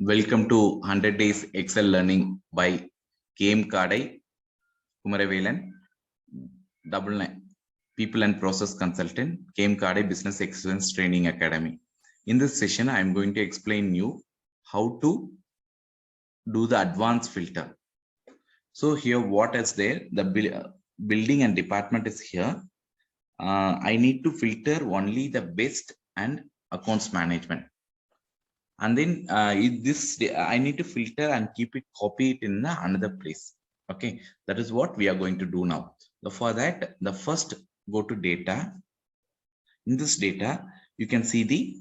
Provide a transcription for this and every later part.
Welcome to 100 Days Excel Learning by KM Kadai, Kumaravelan, Double Nine, People and Process Consultant, KM Kadai Business Excellence Training Academy. In this session, I am going to explain you how to do the advanced filter. So here, what is there? The building and department is here. I need to filter only the best and accounts management. And then I need to filter and keep it, copy it in another place. Okay, that is what we are going to do now. So for that, the first go to data. In this data, you can see the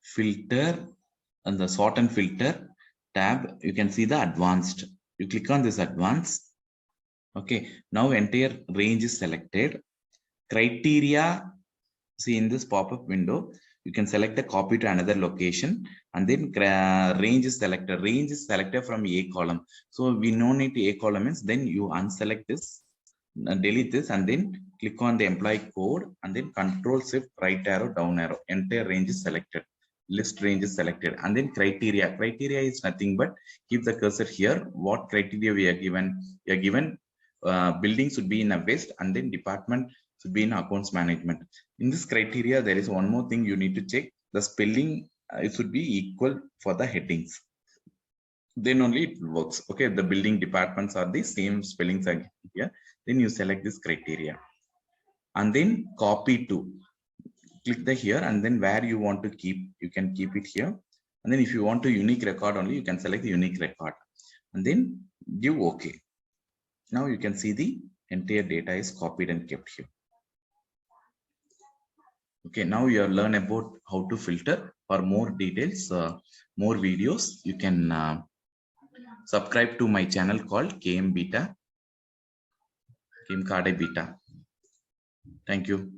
filter and the sort and filter tab. You can see the advanced. You click on this advanced. Okay, now entire range is selected. Criteria. See, in this pop-up window, you can select the copy to another location, and then range is selected. Range is selected from A column. So we no need to A column means then you unselect this, delete this, and then click on the employee code, and then Control Shift right arrow down arrow. Entire range is selected. List range is selected, and then criteria. Criteria is nothing but keep the cursor here. What criteria we are given? We are given building should be in a west, and then department should be in accounts management. In this criteria, there is one more thing you need to check. The spelling it should be equal for the headings. Then only it works. Okay, the building departments are the same spellings are here. Then you select this criteria, and then copy to. Click the here, and then where you want to keep, you can keep it here. And then if you want to unique record only, you can select the unique record, and then give OK. Now you can see the entire data is copied and kept here. Okay, now you have learned about how to filter. For more details, more videos, you can subscribe to my channel called KM Kadai Beta. Thank you.